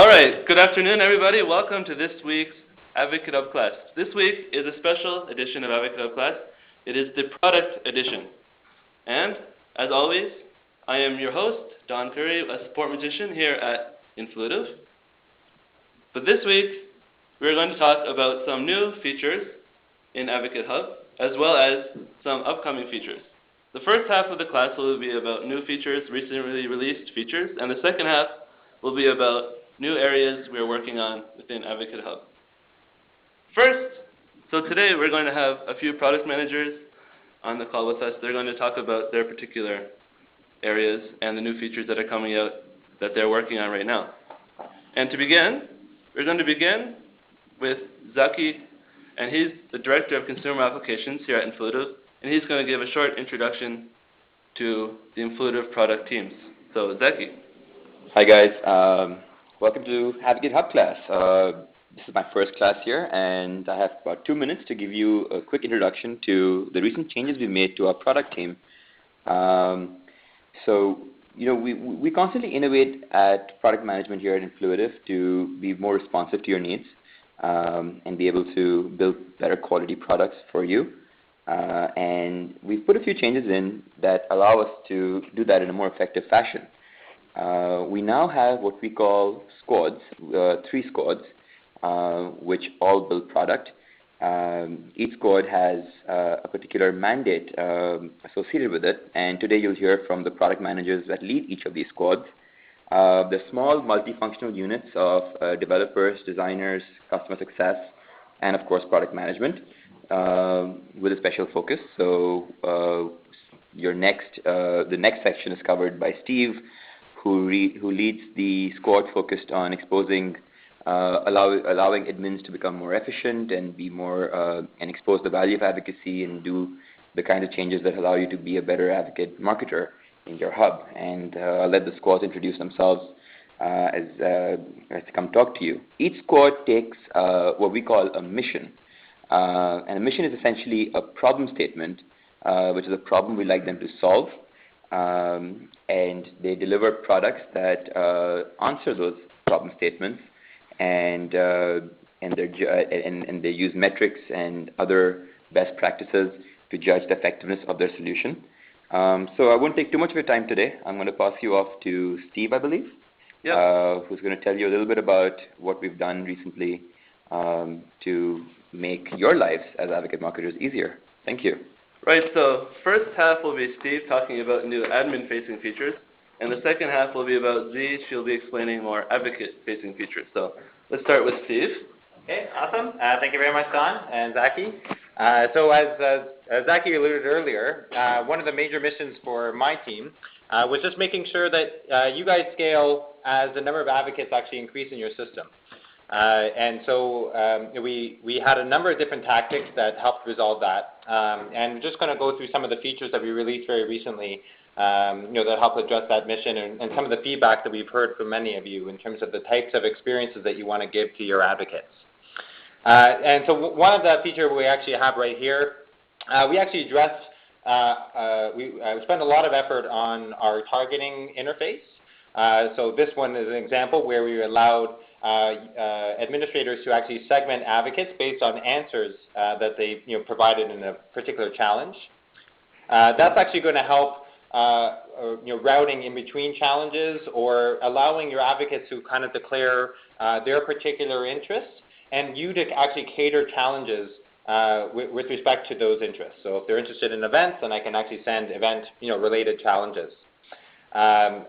All right, good afternoon, everybody. Welcome to this week's AdvocateHub Class. This week is a special edition of AdvocateHub Class. It is the product edition. And, as always, I am your host, Don Curry, a support magician here at Influitive. But this week, we're going to talk about some new features in AdvocateHub, as well as some upcoming features. The first half of the class will be about new features, recently released features, and the second half will be about new areas we're working on within AdvocateHub. First, so today we're going to have a few product managers on the call with us. They're going to talk about their particular areas and the new features that are coming out that they're working on right now. And to begin, we're going to begin with Zaki, and he's the Director of Consumer Applications here at Influitive, and he's going to give a short introduction to the Influitive product teams. So, Zaki. Hi guys, welcome to AdvocateHub Class. This is my first class here, and I have about 2 minutes to give you a quick introduction to the recent changes we made to our product team. We constantly innovate at product management here at Influitive to be more responsive to your needs and be able to build better quality products for you. And we've put a few changes in that allow us to do that in a more effective fashion. We now have what we call squads, 3 squads, which all build product. Each squad has a particular mandate associated with it, and today you'll hear from the product managers that lead each of these squads. The small multifunctional units of developers, designers, customer success, and of course product management with a special focus. So the next section is covered by Steve, who leads the squad focused on exposing, allowing admins to become more efficient and be more and expose the value of advocacy and do the kind of changes that allow you to be a better advocate marketer in your hub. And I'll let the squads introduce themselves as they come talk to you. Each squad takes what we call a mission, and a mission is essentially a problem statement, which is a problem we'd like them to solve. And they deliver products that answer those problem statements, and they use metrics and other best practices to judge the effectiveness of their solution. So I won't take too much of your time today. I'm going to pass you off to Steve, I believe, who's going to tell you a little bit about what we've done recently to make your lives as advocate marketers easier. Thank you. Right, so first half will be Steve talking about new admin-facing features, and the second half will be about Z. She'll be explaining more advocate-facing features. So let's start with Steve. Okay, awesome. Thank you very much, Don and Zaki. So as Zaki alluded earlier, one of the major missions for my team was just making sure that you guys scale as the number of advocates actually increase in your system. And so we had a number of different tactics that helped resolve that. And we're just going to go through some of the features that we released very recently that help address that mission and some of the feedback that we've heard from many of you in terms of the types of experiences that you want to give to your advocates. And so one of the features we actually have right here, we actually addressed, we spent a lot of effort on our targeting interface. So this one is an example where we allowed administrators to actually segment advocates based on answers that they provided in a particular challenge. That's actually going to help routing in between challenges or allowing your advocates to kind of declare their particular interests and you to actually cater challenges with respect to those interests. So if they're interested in events, then I can actually send event related challenges. So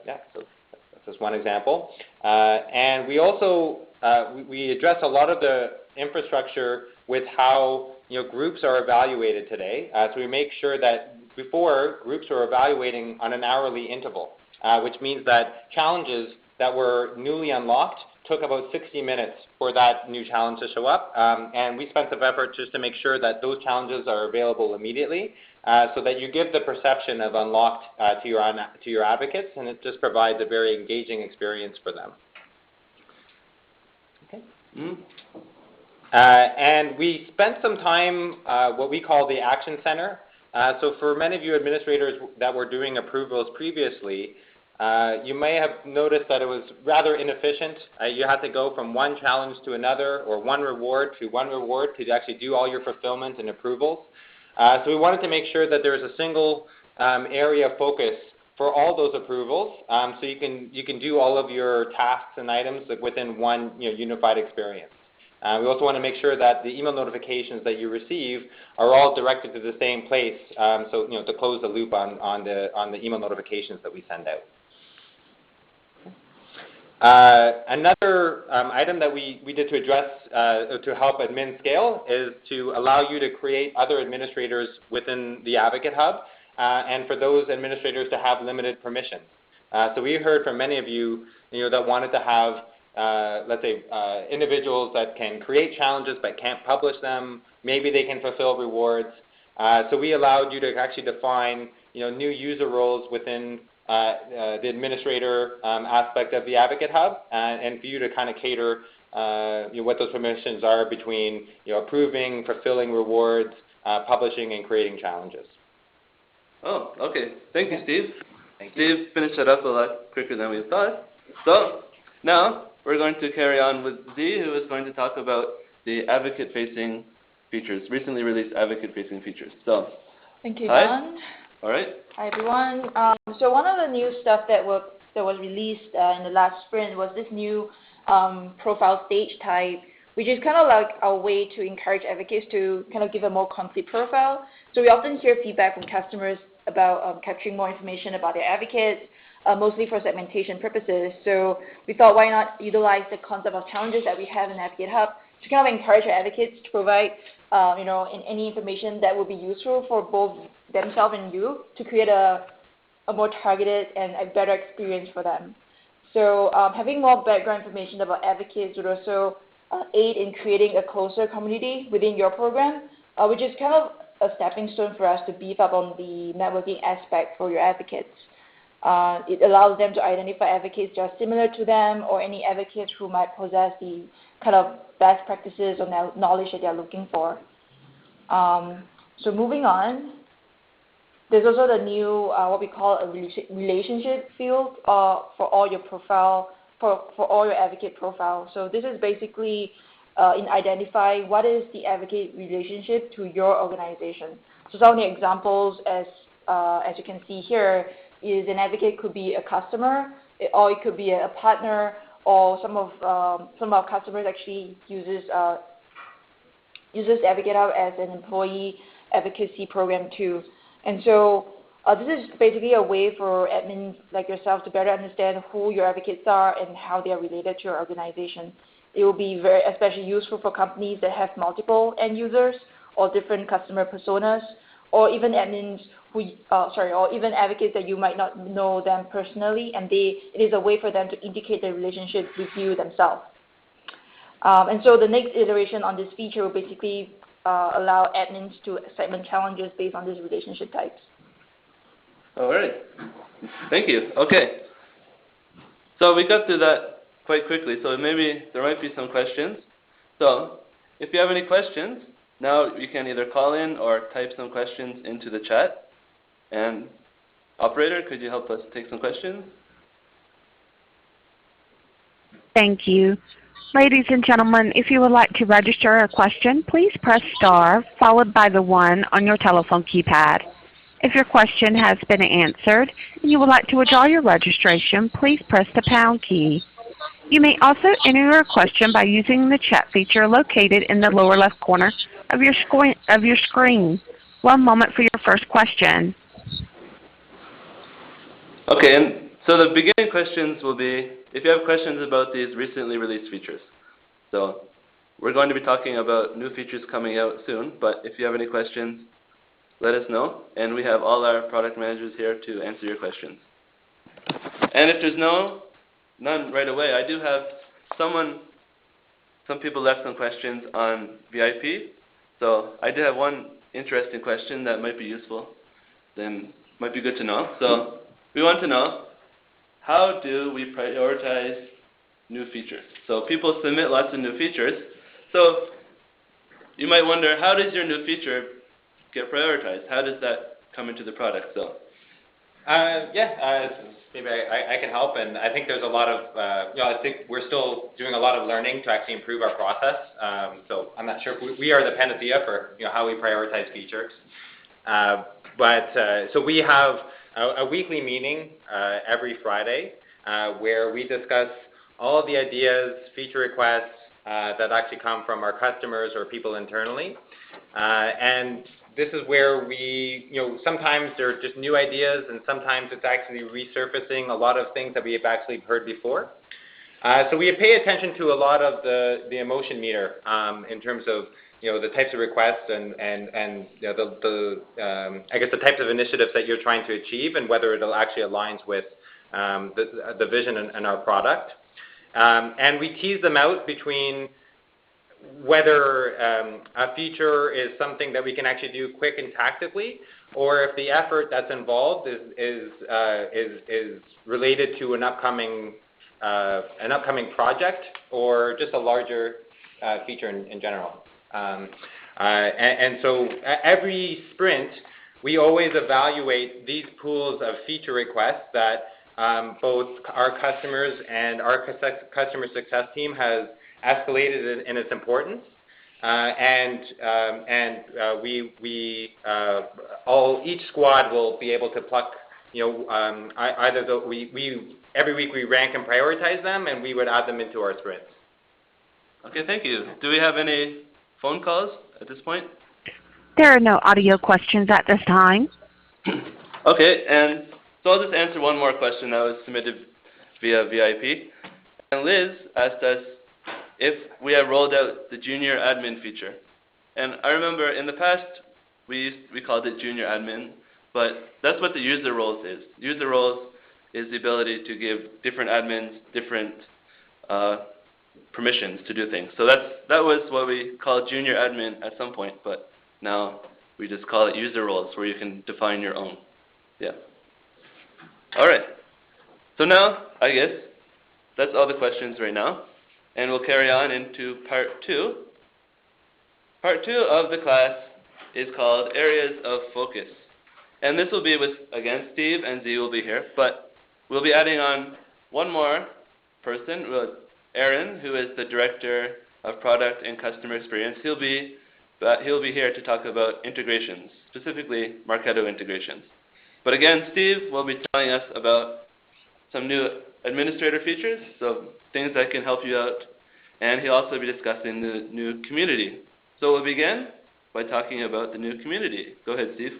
that's just one example. And we also we address a lot of the infrastructure with how groups are evaluated today. So we make sure that before groups are evaluating on an hourly interval, which means that challenges that were newly unlocked took about 60 minutes for that new challenge to show up. And we spent some effort just to make sure that those challenges are available immediately so that you give the perception of unlocked to your advocates, and it just provides a very engaging experience for them. Okay. And we spent some time what we call the Action Center. So for many of you administrators that were doing approvals previously, you may have noticed that it was rather inefficient. You had to go from one challenge to another, or one reward to actually do all your fulfillment and approvals. So we wanted to make sure that there was a single area of focus for all those approvals, so you can do all of your tasks and items within one unified experience. We also want to make sure that the email notifications that you receive are all directed to the same place, so to close the loop on the email notifications that we send out. Another item that we did to address to help admin scale is to allow you to create other administrators within the Advocate Hub, and for those administrators to have limited permissions. So we heard from many of you, that wanted to have, let's say, individuals that can create challenges but can't publish them. Maybe they can fulfill rewards. So we allowed you to actually define, new user roles within the administrator aspect of the Advocate Hub, and for you to kind of cater what those permissions are between approving, fulfilling rewards, publishing, and creating challenges. Oh, okay. Thank you, Steve. Thank you. Steve finished that up a lot quicker than we thought. So now we're going to carry on with Z, who is going to talk about the advocate-facing features, recently released advocate-facing features. So, thank you, hi. Don. All right. Hi, everyone. So one of the new stuff that was released in the last sprint was this new profile stage type, which is kind of like a way to encourage advocates to kind of give a more complete profile. So we often hear feedback from customers about capturing more information about their advocates, mostly for segmentation purposes. So we thought, why not utilize the concept of challenges that we have in Advocate Hub to kind of encourage our advocates to provide, any information that will be useful for both themselves and you to create a more targeted and a better experience for them. So having more background information about advocates would also aid in creating a closer community within your program, which is kind of a stepping stone for us to beef up on the networking aspect for your advocates. It allows them to identify advocates just similar to them, or any advocates who might possess the kind of best practices or knowledge that they're looking for. So moving on, there's also the new what we call a relationship field for all your profile, for all your advocate profiles. So this is basically in identifying what is the advocate relationship to your organization. So some of the examples, as you can see here, is an advocate could be a customer, or it could be a partner, or some of our customers actually uses Advocate Hub as an employee advocacy program too. And so this is basically a way for admins like yourself to better understand who your advocates are and how they are related to your organization. It will be especially useful for companies that have multiple end users or different customer personas, or even admins or even advocates that you might not know them personally, and it is a way for them to indicate their relationship with you themselves. And so the next iteration on this feature will basically allow admins to segment challenges based on these relationship types. All right. Thank you. Okay. So we got through that quite quickly, so maybe there might be some questions. So if you have any questions, now you can either call in or type some questions into the chat. And operator, could you help us take some questions? Thank you. Ladies and gentlemen, if you would like to register a question, please press star followed by the 1 on your telephone keypad. If your question has been answered and you would like to withdraw your registration, please press the pound key. You may also enter your question by using the chat feature located in the lower left corner of your screen. One moment for your first question. Okay, and so the beginning questions will be, if you have questions about these recently released features. So we're going to be talking about new features coming out soon, but if you have any questions, let us know, and we have all our product managers here to answer your questions. And if there's none right away, I do have some people left some questions on VIP. So I do have one interesting question that might be useful, then might be good to know. So we want to know, how do we prioritize new features? So people submit lots of new features. So you might wonder, how does your new feature get prioritized? How does that come into the product? So Maybe I can help, and I think there's a lot of, I think we're still doing a lot of learning to actually improve our process. So I'm not sure if we are the panacea for how we prioritize features. So we have a weekly meeting every Friday where we discuss all of the ideas, feature requests that actually come from our customers or people internally. And this is where we, sometimes there are just new ideas, and sometimes it's actually resurfacing a lot of things that we have actually heard before. So we pay attention to a lot of the emotion meter in terms of the types of requests and I guess the types of initiatives that you're trying to achieve, and whether it actually aligns with the vision and our product. And we tease them out between whether a feature is something that we can actually do quick and tactically, or if the effort that's involved is related to an upcoming project, or just a larger feature in general. And so every sprint, we always evaluate these pools of feature requests that both our customers and our customer success team has escalated in its importance, each squad will be able to pluck, every week we rank and prioritize them, and we would add them into our sprints. Okay, thank you. Do we have any phone calls at this point? There are no audio questions at this time. Okay, and so I'll just answer one more question that was submitted via VIP. And Liz asked us if we have rolled out the junior admin feature. And I remember in the past we called it junior admin, but that's what the user roles is. User roles is the ability to give different admins different permissions to do things. So that was what we called junior admin at some point, but now we just call it user roles, where you can define your own. Yeah. All right. So now, I guess, that's all the questions right now. And we'll carry on into part 2. Part 2 of the class is called Areas of Focus. And this will be with, again, Steve and Z will be here, but we'll be adding on one more person, Aaron, who is the Director of Product and Customer Experience. He'll be here to talk about integrations, specifically Marketo integrations. But again, Steve will be telling us about some new administrator features, so things that can help you out, and he'll also be discussing the new community. So we'll begin by talking about the new community. Go ahead, Steve.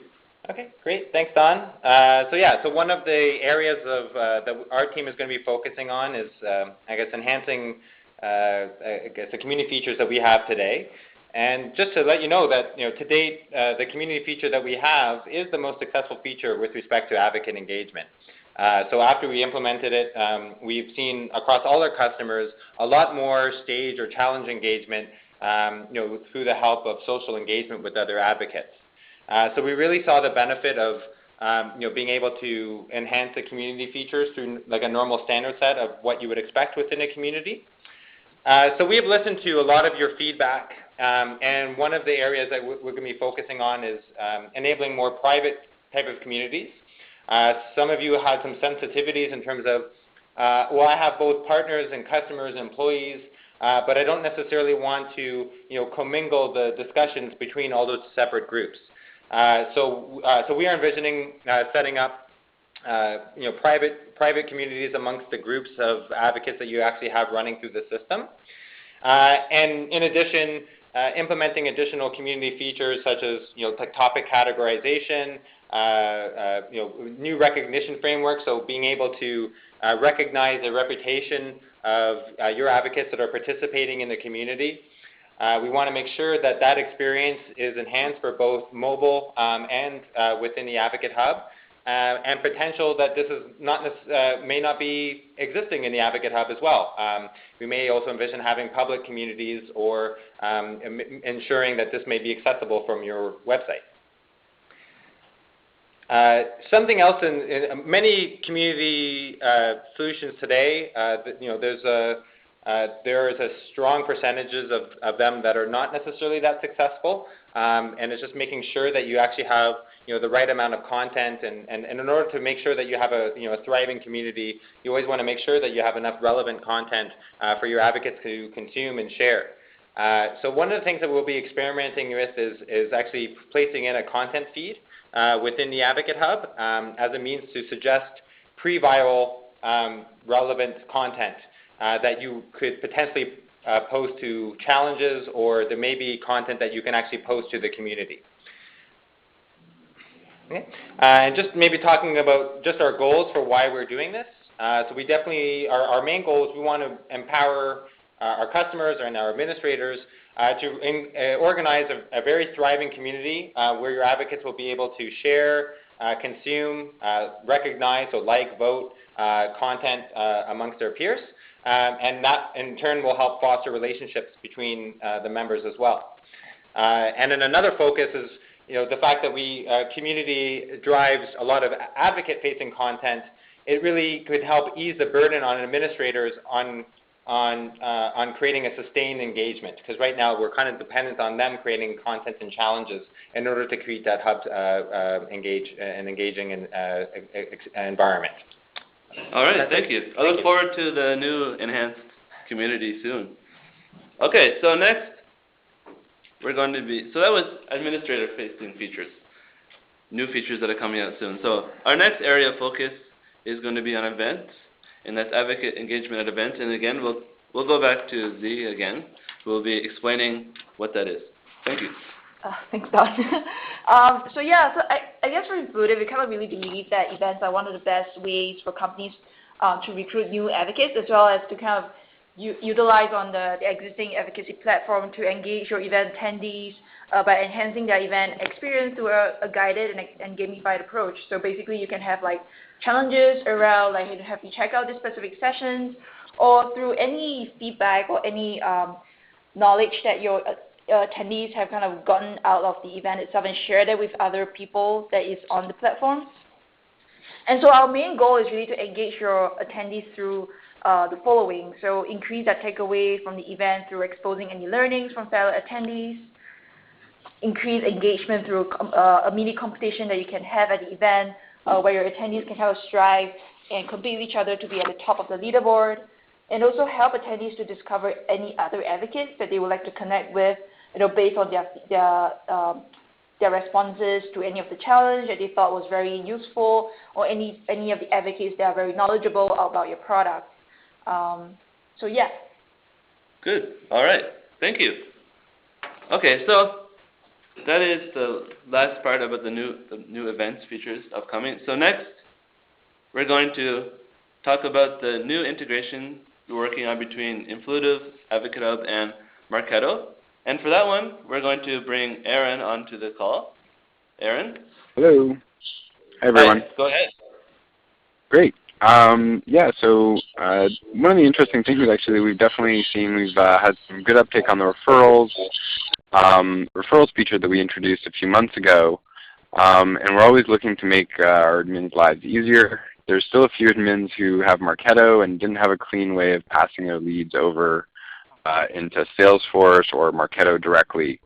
Okay, great. Thanks, Don. So one of the areas of that our team is going to be focusing on is, enhancing, the community features that we have today. And just to let you know that, to date, the community feature that we have is the most successful feature with respect to advocate engagement. So after we implemented it, we've seen across all our customers a lot more stage or challenge engagement, through the help of social engagement with other advocates. So we really saw the benefit of, being able to enhance the community features through like a normal standard set of what you would expect within a community. So we have listened to a lot of your feedback, and one of the areas that we're going to be focusing on is enabling more private type of communities. Some of you had some sensitivities in terms of, I have both partners and customers and employees, but I don't necessarily want to, commingle the discussions between all those separate groups. So we are envisioning setting up, private communities amongst the groups of advocates that you actually have running through the system. And in addition, implementing additional community features such as, like topic categorization, new recognition framework, so being able to recognize the reputation of your advocates that are participating in the community. We want to make sure that that experience is enhanced for both mobile and within the Advocate Hub, and potential that this is may not be existing in the Advocate Hub as well. We may also envision having public communities or ensuring that this may be accessible from your website. Something else in many community solutions today, there is a strong percentages of them that are not necessarily that successful. and it's just making sure that you actually have the right amount of content, and in order to make sure that you have a a thriving community, you always want to make sure that you have enough relevant content for your advocates to consume and share. So one of the things that we'll be experimenting with is actually placing in a content feed within the Advocate Hub as a means to suggest pre-viral relevant content that you could potentially post to challenges, or there may be content that you can actually post to the community. Okay. And just maybe talking about just our goals for why we're doing this. So we definitely, our main goal is we want to empower our customers and our administrators to organize a very thriving community where your advocates will be able to share, consume, recognize, so like, vote content amongst their peers. And that in turn will help foster relationships between the members as well. And then another focus is the fact that we community drives a lot of advocate-facing content. It really could help ease the burden on administrators on creating a sustained engagement, because right now we're kind of dependent on them creating content and challenges in order to create that hub engaging environment. All right, thank you. I look forward to the new enhanced community soon. Okay, so next we're going to be, so that was administrator-facing features, new features that are coming out soon. So our next area of focus is going to be on events, and that's advocate engagement at events. And again, we'll go back to Z again, who will be explaining what that is. Thank you. Thanks, Don. So I guess for Influitive, we kind of really believe that events are one of the best ways for companies to recruit new advocates, as well as to kind of utilize on the existing advocacy platform to engage your event attendees by enhancing their event experience through a guided and gamified approach. So basically, you can have like challenges around like have you check out the specific sessions, or through any feedback or any knowledge that your attendees have kind of gotten out of the event itself and share that with other people that is on the platform. And so our main goal is really to engage your attendees through the following. So increase that takeaway from the event through exposing any learnings from fellow attendees, increase engagement through a mini competition that you can have at the event where your attendees can kind of strive and compete with each other to be at the top of the leaderboard, and also help attendees to discover any other advocates that they would like to connect with, based on their responses to any of the challenge that they thought was very useful, or any of the advocates that are very knowledgeable about your product. So yeah. Good. All right. Thank you. Okay, so that is the last part about the new events features upcoming. So next, we're going to talk about the new integration we're working on between Influitive, AdvocateHub, and Marketo. And for that one, we're going to bring Aaron onto the call. Aaron? Hello. Hi, everyone. Hi, go ahead. Great. So one of the interesting things actually we've definitely seen, we've had some good uptake on the referrals feature that we introduced a few months ago. And we're always looking to make our admins' lives easier. There's still a few admins who have Marketo and didn't have a clean way of passing their leads over into Salesforce or Marketo directly.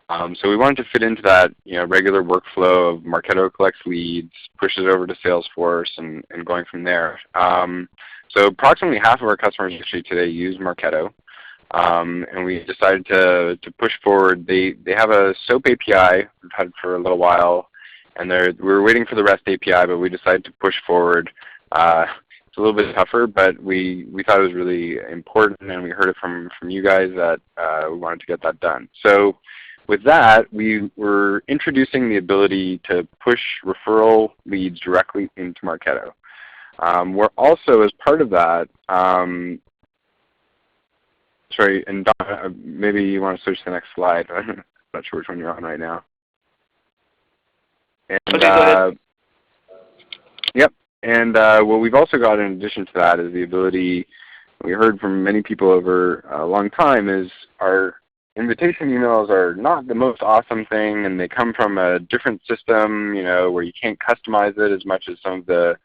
So we wanted to fit into that regular workflow of Marketo collects leads, pushes over to Salesforce, and going from there. So approximately half of our customers actually today use Marketo. And we decided to push forward. They have a SOAP API. We've had it for a little while. And we were waiting for the REST API, but we decided to push forward. It's a little bit tougher, but we thought it was really important, and we heard it from you guys that we wanted to get that done. So with that, we were introducing the ability to push referral leads directly into Marketo. We're also, as part of that, sorry, and Don, maybe you want to switch to the next slide. I'm not sure which one you're on right now. And, okay, go ahead. Yep. And what we've also got in addition to that is the ability, we heard from many people over a long time, is our invitation emails are not the most awesome thing, and they come from a different system, where you can't customize it as much as some of the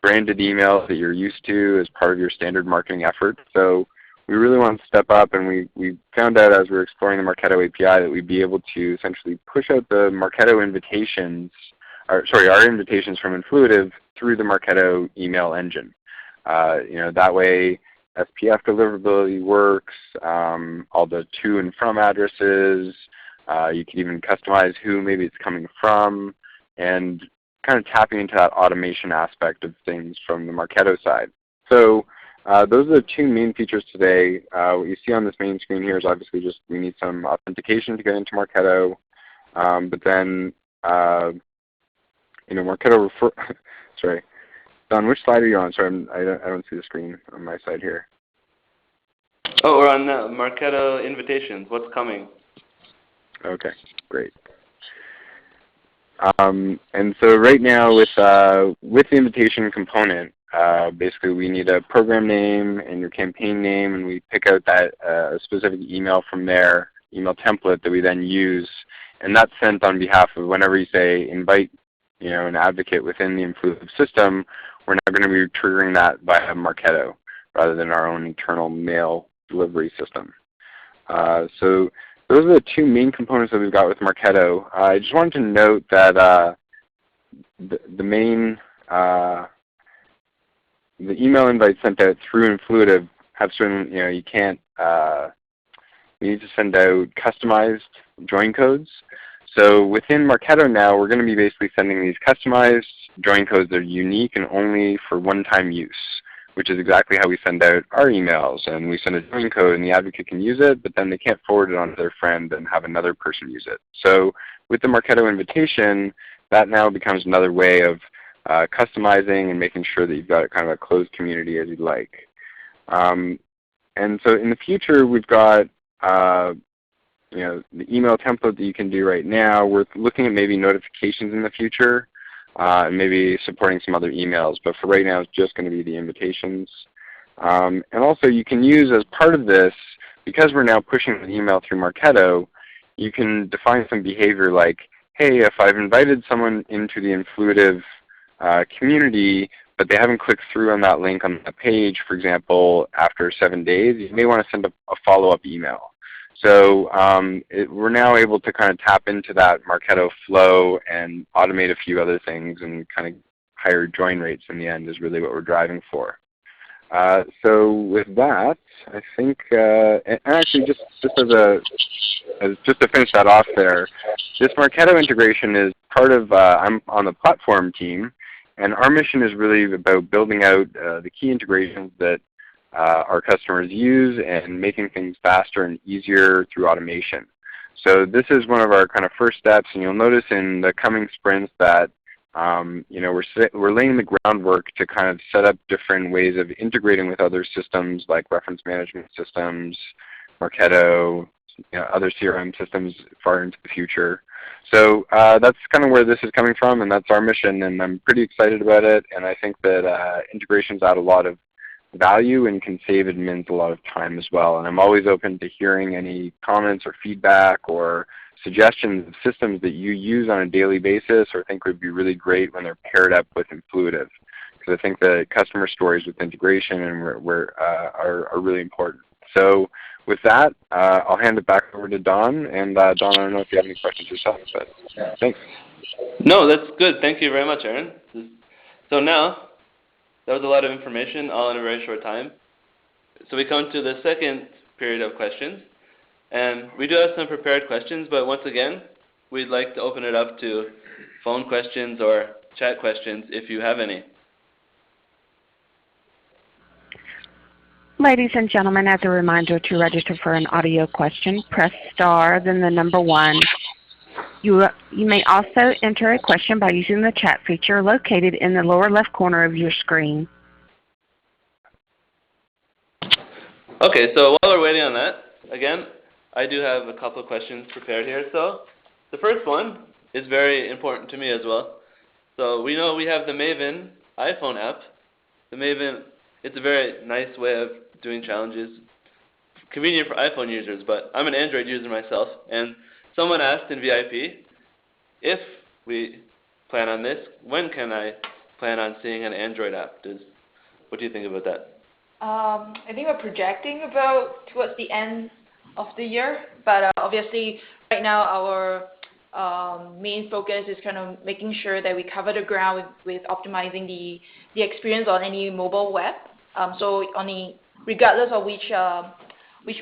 branded emails that you're used to as part of your standard marketing effort. So we really want to step up, and we found out as we were exploring the Marketo API that we'd be able to essentially push out the Marketo invitations, our invitations from Influitive through the Marketo email engine. That way SPF deliverability works, all the to and from addresses. You can even customize who maybe it's coming from, and kind of tapping into that automation aspect of things from the Marketo side. So those are the two main features today. What you see on this main screen here is obviously just we need some authentication to get into Marketo, but then Marketo sorry, Don, which slide are you on? Sorry, I don't see the screen on my side here. Oh, we're on Marketo invitations. What's coming? Okay, great. And so right now with the invitation component, basically we need a program name and your campaign name, and we pick out that specific email from there, email template that we then use, and that's sent on behalf of whenever you say invite an advocate within the Influitive system, we're now going to be triggering that via Marketo rather than our own internal mail delivery system. So those are the two main components that we've got with Marketo. I just wanted to note that the main the email invites sent out through Influitive have certain, you can't, we need to send out customized join codes. So within Marketo now, we're going to be basically sending these customized join codes that are unique and only for one-time use, which is exactly how we send out our emails. And we send a join code and the advocate can use it, but then they can't forward it on to their friend and have another person use it. So with the Marketo invitation, that now becomes another way of customizing and making sure that you've got kind of a closed community as you'd like. And so in the future, we've got the email template that you can do right now. We're looking at maybe notifications in the future, and maybe supporting some other emails. But for right now, it's just going to be the invitations. And also, you can use as part of this, because we're now pushing the email through Marketo, you can define some behavior like, hey, if I've invited someone into the Influitive community, but they haven't clicked through on that link on the page, for example, after 7 days, you may want to send a follow-up email. So we're now able to kind of tap into that Marketo flow and automate a few other things, and kind of higher join rates in the end is really what we're driving for. So with that, I think, and actually just to finish that off there, this Marketo integration is part of, I'm on the platform team, and our mission is really about building out the key integrations that our customers use and making things faster and easier through automation. So this is one of our kind of first steps, and you'll notice in the coming sprints that we're laying the groundwork to kind of set up different ways of integrating with other systems like reference management systems, Marketo, other CRM systems far into the future. So that's kind of where this is coming from, and that's our mission, and I'm pretty excited about it. And I think that integrations add a lot of value and can save admins a lot of time as well. And I'm always open to hearing any comments or feedback or suggestions of systems that you use on a daily basis or think would be really great when they're paired up with Influitive. Because I think the customer stories with integration and are really important. So with that, I'll hand it back over to Don. And Don, I don't know if you have any questions yourself, but thanks. No, that's good. Thank you very much, Aaron. So now, that was a lot of information all in a very short time. So we come to the second period of questions. And we do have some prepared questions, but once again, we'd like to open it up to phone questions or chat questions if you have any. Ladies and gentlemen, as a reminder, to register for an audio question, press star, then the number 1. You may also enter a question by using the chat feature located in the lower left corner of your screen. Okay, so while we're waiting on that, again, I do have a couple of questions prepared here. So the first one is very important to me as well. So we know we have the Maven iPhone app. The Maven, it's a very nice way of doing challenges, convenient for iPhone users, but I'm an Android user myself, and someone asked in VIP, if we plan on this, when can I plan on seeing an Android app? What do you think about that? I think we're projecting about towards the end of the year, but obviously right now our main focus is kind of making sure that we cover the ground with optimizing the experience on any mobile web. So regardless of which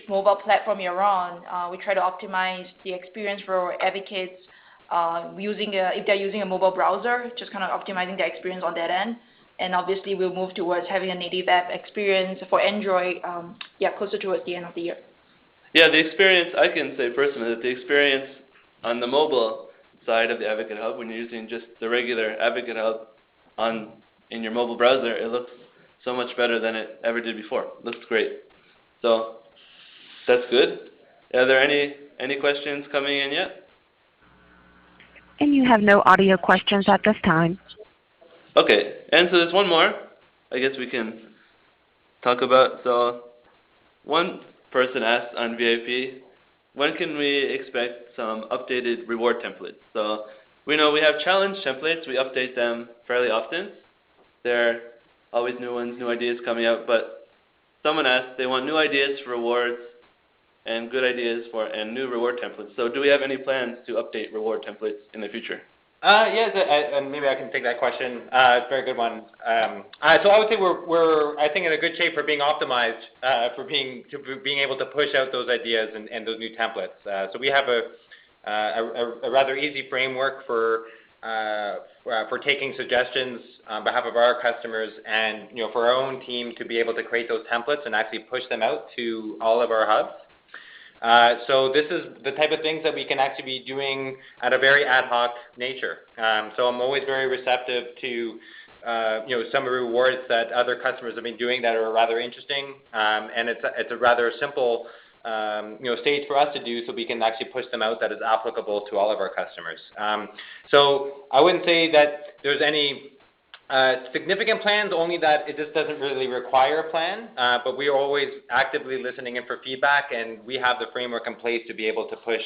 mobile platform you're on, we try to optimize the experience for advocates if they're using a mobile browser, just kind of optimizing the experience on that end. And obviously we'll move towards having a native app experience for Android, closer towards the end of the year. Yeah, the experience, I can say personally that the experience on the mobile side of the Advocate Hub, when you're using just the regular Advocate Hub in your mobile browser, it looks so much better than it ever did before. It looks great. So that's good. Are there any questions coming in yet? And you have no audio questions at this time. Okay, and so there's one more I guess we can talk about. So one person asked on VIP, when can we expect some updated reward templates? So we know we have challenge templates. We update them fairly often. There are always new ones, new ideas coming out. But someone asked they want new ideas for rewards and good ideas and new reward templates. So do we have any plans to update reward templates in the future? Yes, and maybe I can take that question. It's a very good one. So I would say we're I think in a good shape for being optimized, for being able to push out those ideas and those new templates. So we have a rather easy framework for taking suggestions on behalf of our customers, and for our own team to be able to create those templates and actually push them out to all of our hubs. So this is the type of things that we can actually be doing at a very ad hoc nature. So I'm always very receptive to some of the rewards that other customers have been doing that are rather interesting, and it's a rather simple stage for us to do, so we can actually push them out that is applicable to all of our customers. So I wouldn't say that there's any significant plans, only that it just doesn't really require a plan, but we are always actively listening in for feedback, and we have the framework in place to be able to push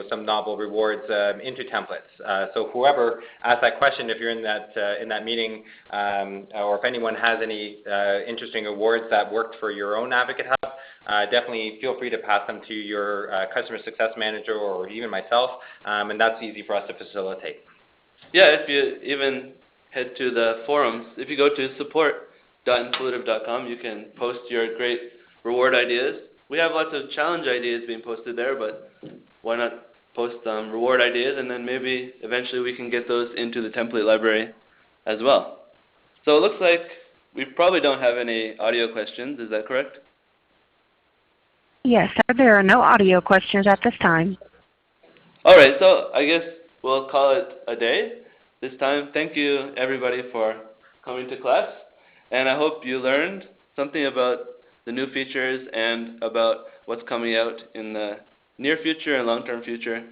some novel rewards into templates. So whoever asked that question, if you're in that meeting, or if anyone has any interesting awards that worked for your own Advocate Hub, definitely feel free to pass them to your customer success manager or even myself, and that's easy for us to facilitate. Yeah, if you even head to the forums. If you go to support.influitive.com, you can post your great reward ideas. We have lots of challenge ideas being posted there, but why not post reward ideas, and then maybe eventually we can get those into the template library as well. So it looks like we probably don't have any audio questions. Is that correct? Yes, sir. There are no audio questions at this time. All right, so I guess we'll call it a day this time. Thank you, everybody, for coming to class, and I hope you learned something about the new features and about what's coming out in the near future and long-term future.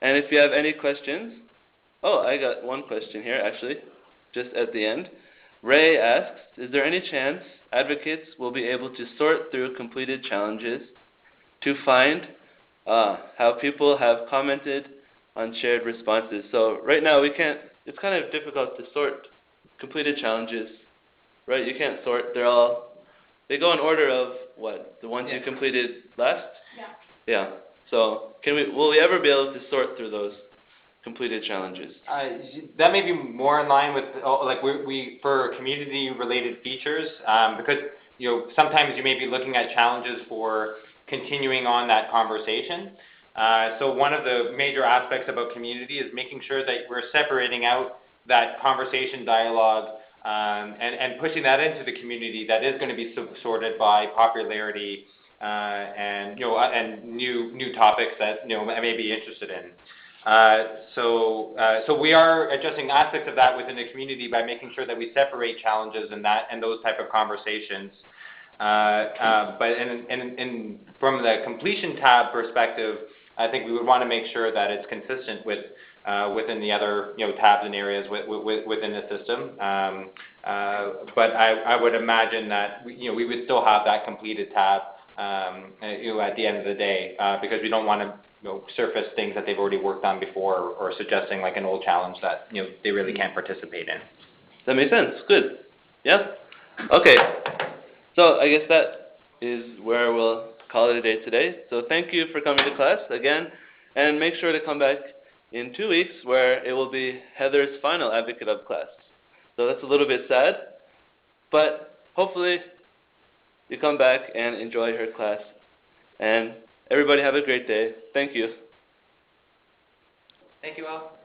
And if you have any questions, I got one question here, actually, just at the end. Ray asks, is there any chance advocates will be able to sort through completed challenges to find how people have commented on shared responses? So right now we can't. It's kind of difficult to sort completed challenges, right? You can't sort. They go in order of what? The ones you completed last? Yeah. So will we ever be able to sort through those completed challenges? That may be more in line with we for community-related features, because sometimes you may be looking at challenges for continuing on that conversation. So one of the major aspects about community is making sure that we're separating out that conversation dialogue and pushing that into the community that is going to be sorted by popularity and new topics that I may be interested in. So we are adjusting aspects of that within the community by making sure that we separate challenges and those type of conversations. But from the completion tab perspective, I think we would want to make sure that it's consistent within the other tabs and areas within the system. But I would imagine that we would still have that completed tab at the end of the day, because we don't want to surface things that they've already worked on before, or suggesting like an old challenge that they really can't participate in. That makes sense. Good. Yeah. Okay. So I guess that is where we'll call it a day today. So thank you for coming to class again, and make sure to come back in 2 weeks where it will be Heather's final AdvocateHub class. So that's a little bit sad, but hopefully you come back and enjoy her class. And everybody have a great day. Thank you. Thank you all.